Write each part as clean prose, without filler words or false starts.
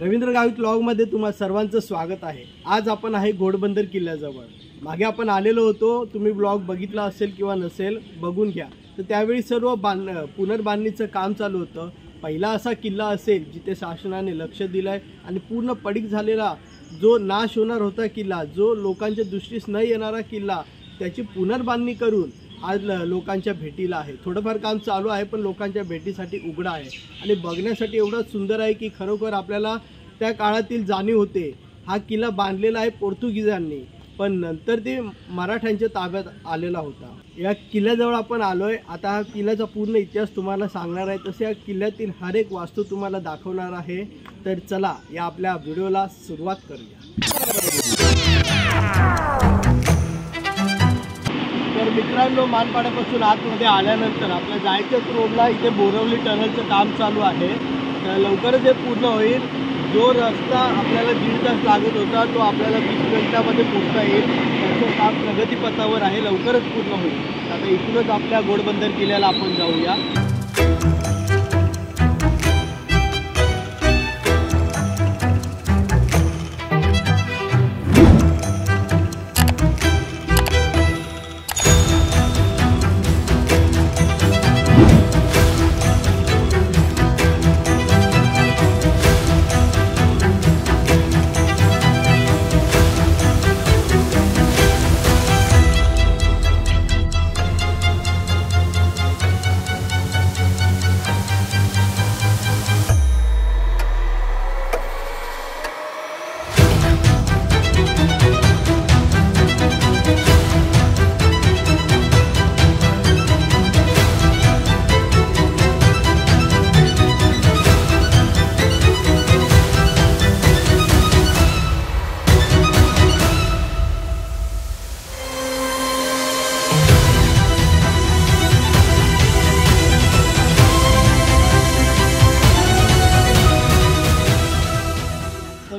रवींद्र गावित ब्लॉगमध्ये तुम्हा सर्वांचं स्वागत आहे। आज आपण आहे घोडबंदर किल्ल्याजवळ। मागे आपण आलेलो होतो, तुम्ही ब्लॉग बघितला असेल किंवा नसेल बघून घ्या। तर त्यावेळी सर्व पुनर्बांधणीचं काम चालू होतं। पहिला असा किल्ला असेल जिथे शासनाने लक्ष दिलंय आणि पूर्ण पडीक झालेला जो नाश होणार होता किल्ला, जो लोकांच्या दृष्टीस न येणारा किल्ला, त्याची पुनर्बांधणी करून आज लोकांच्या भेटीला आहे। थोडंफार काम चालू आहे पण लोकांच्या भेटीसाठी उघडा आहे आणि बघण्यासाठी एवढा सुंदर आहे की खरोखर आपल्याला त्या काळातील जाणीव होते। हा किल्ला बांधलेला आहे पोर्तुगीजांनी, पण नंतर ते मराठ्यांच्या ताब्यात आलेला होता। या किल्ल्याजवळ आपण आलोय। आता हा किल्ल्याचा पूर्ण इतिहास तुम्हाला सांगणार आहे, तसे या किल्ल्यातील हर एक वास्तू तुम्हाला दाखवणार आहे। तर चला या आपल्या व्हिडिओला सुरुवात करूया। तर मित्रांनो, मानपाड्यापासून आतमध्ये आल्यानंतर आपल्या जायच्याच रोडला इथे बोरवली टनलचं काम चालू आहे। तर लवकरच हे पूर्ण होईल। जो रस्ता आपल्याला 1.5 तास लागत होता तो आपल्याला 20 मिनिटांमध्ये पोहोचता येईल। त्याचं काम प्रगतीपथावर आहे, लवकरच पूर्ण होईल। आता इथूनच आपल्या घोडबंदर किल्ल्याला आपण जाऊया।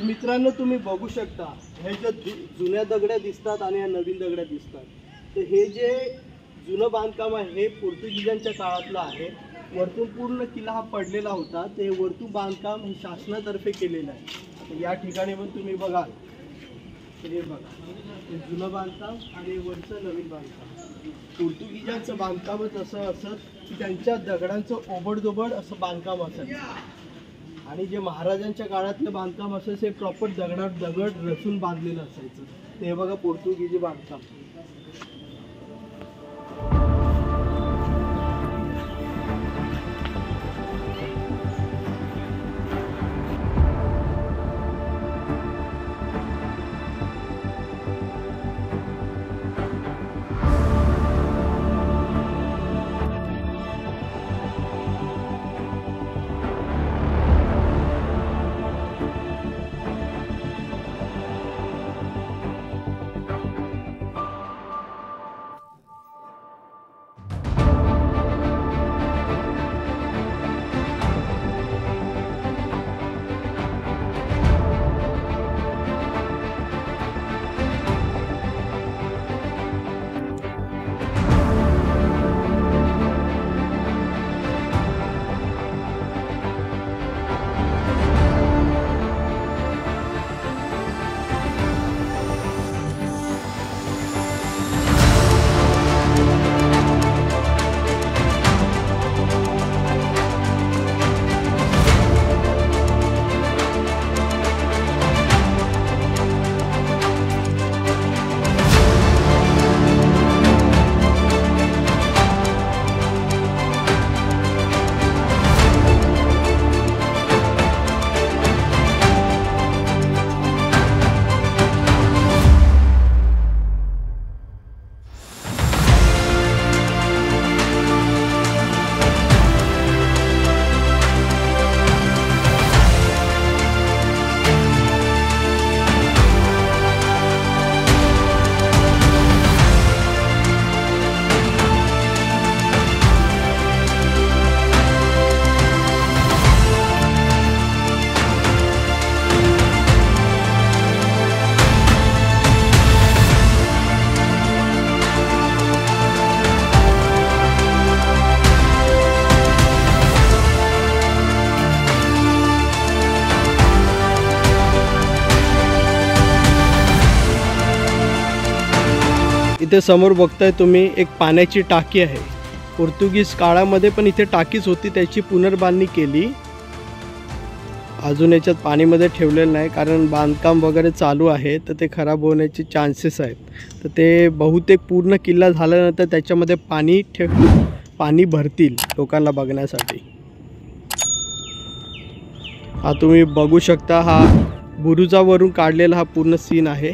मित्रांनो, तुम्ही बघू शकता हे जे जुन्या दगड्या दिसतात आणि या नवीन दगड्या दिसतात, तर हे जे जुनं बांधकाम आहे हे पोर्तुगीजांच्या काळातलं आहे। वरतून पूर्ण किल्ला हा पडलेला होता, ते वरतून बांधकाम हे शासनातर्फे केलेलं आहे। तर या ठिकाणी पण तुम्ही बघाल, हे बघा, हे जुनं बांधकाम आणि वरचं नवीन बांधकाम। पोर्तुगीजांचं बांधकामच असं असत की त्यांच्या दगडांचं ओबडधोबड असं बांधकाम असायचं, आणि जे महाराजांच्या काळातलं बांधकाम असायचं हे प्रॉपर दगड रचून बांधलेलं असायचं। ते बघा पोर्तुगीजी बांधकाम। इथे समोर बघताय तुम्ही एक पाण्याची टाकी आहे। पोर्तुगीज काळामध्ये पण इथे टाकीच होती, त्याची पुनर्बांधणी केली। अजून याच्यात पाणीमध्ये ठेवलेलं नाही कारण बांधकाम वगैरे चालू आहे, तर ते खराब होण्याचे चान्सेस आहेत। तर ते बहुतेक पूर्ण किल्ला झाल्यानंतर त्याच्यामध्ये पाणी भरतील लोकांना बघण्यासाठी। हा तुम्ही बघू शकता, हा बुरुजावरून काढलेला हा पूर्ण सीन आहे।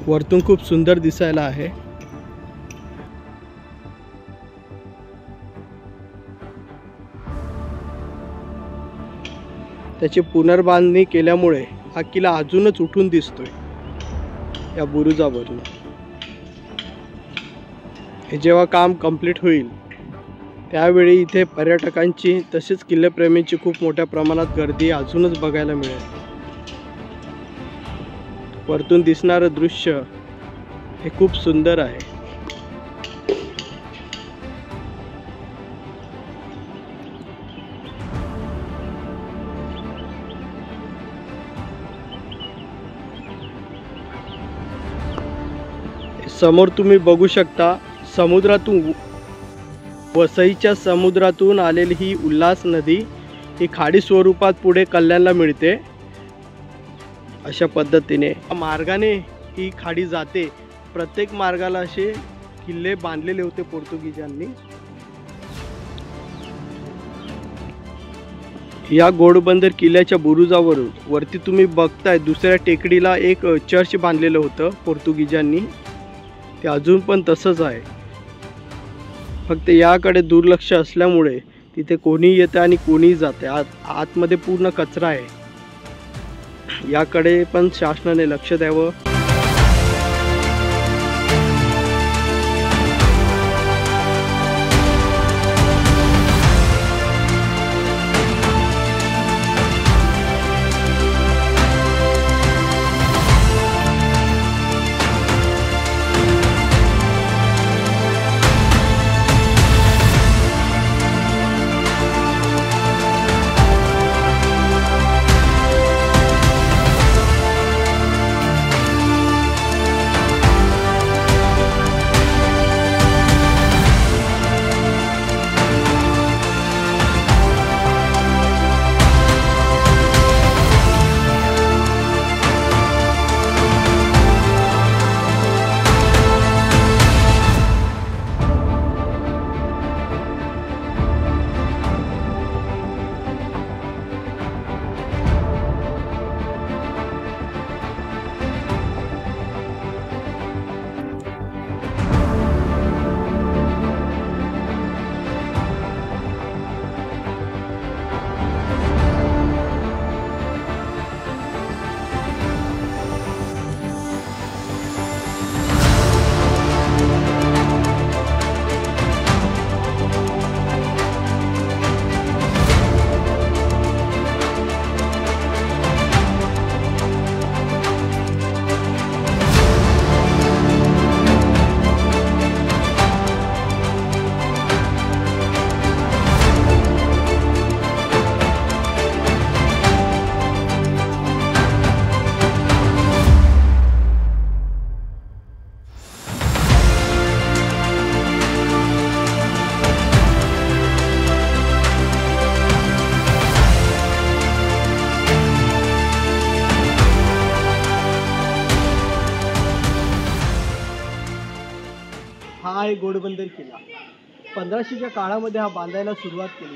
वरतून खूप सुंदर दिसायला आहे। त्याची पुनर्बांधणी केल्यामुळे हा किल्ला अजूनच उठून दिसतोय या बुरुजावरून। हे जेव्हा काम कंप्लीट होईल त्यावेळी इथे पर्यटकांची तसेच किल्लेप्रेमींची खूप मोठ्या प्रमाणात गर्दी अजूनच बघायला मिळेल। वरतून दिसणारं दृश्य हे खूप सुंदर आहे। समोर तुम्ही बघू शकता, समुद्रातून वसईच्या समुद्रातून आलेली ही उल्हास नदी ही खाडी स्वरूपात पुढे कल्याणला मिळते। अशा पद्धतीने मार्गाने ही खाडी जाते। प्रत्येक मार्गाला असे किल्ले बांधलेले होते पोर्तुगीजांनी। या घोडबंदर किल्ल्याच्या बुरुजावरून वरती तुम्ही बघताय दुसऱ्या टेकडीला एक चर्च बांधलेलं होतं पोर्तुगीजांनी, ते अजून पण तसंच आहे। फक्त याकडे दुर्लक्ष असल्यामुळे तिथे कोणी येते आणि कोणी जाते। आतमध्ये पूर्ण कचरा आहे, याकडे पण शासनाने लक्ष द्यावं। हा आहे घोडबंदर किल्ला। 1500च्या काळामध्ये हा बांधायला सुरुवात केली।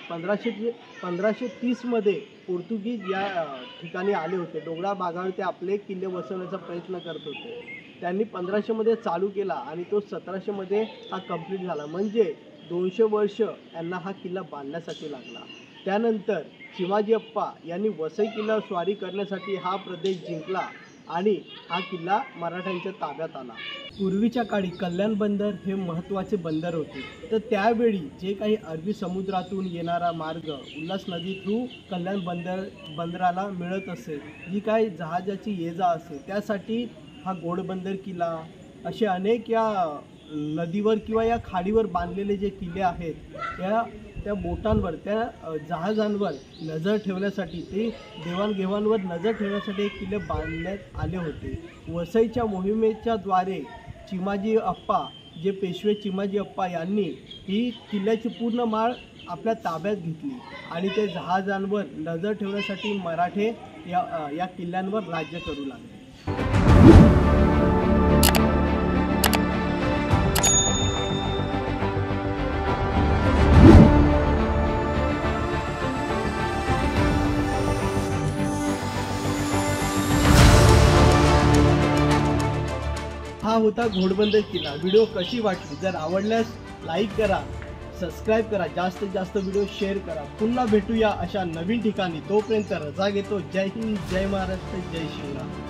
1530 मध्ये पोर्तुगीज या ठिकाणी आले होते। डोंगराळ भागावर ते आपले किल्ले वसवण्याचा प्रयत्न करत होते। त्यांनी 1500 मध्ये चालू केला आणि तो 1700 मध्ये हा कंप्लीट झाला। म्हणजे 200 वर्ष यांना हा किल्ला बांधण्यासाठी लागला। त्यानंतर शिवाजी अप्पा यांनी वसई किल्ल्यावर स्वारी करण्यासाठी हा प्रदेश जिंकला आणि हा किल्ला मराठ्यांच्या ताब्यात आला। पूर्वीच्या काळी कल्याण बंदर हे महत्त्वाचे बंदर होते। तर त्यावेळी जे काही अरबी समुद्रातून येणारा मार्ग उल्हास नदी थ्रू कल्याण बंदराला मिळत असे, जी काही जहाजाची ये जा असे, त्यासाठी हा घोडबंदर किल्ला असे अनेक या नदीवर किंवा या खाडीवर बांधलेले जे किल्ले आहेत त्या बोटांवर, त्या जहाजांवर नजर ठेवण्यासाठी, ते देवाणघेवाणवर नजर ठेवण्यासाठी हे किल्ले बांधण्यात आले होते. वसईच्या मोहिमेच्या द्वारे चिमाजी अप्पा, जे पेशवे चिमाजी अप्पा यांनी ही किल्ल्याची पूर्ण माळ आपल्या ताब्यात घेतली आणि ते जहाजांवर नजर ठेवण्यासाठी मराठे या किल्ल्यांवर राज्य करू लागले. हा होता घोडबंदर किल्ला. व्हिडिओ कशी वाटली? जर आवडल्यास लाईक करा, सबस्क्राईब करा, जास्तीत जास्त व्हिडिओ शेअर करा. पुन्हा भेटूया अशा नवीन ठिकाणी. तोपर्यंत रजा घेतो. जय हिंद, जय महाराष्ट्र, जय शिवराय.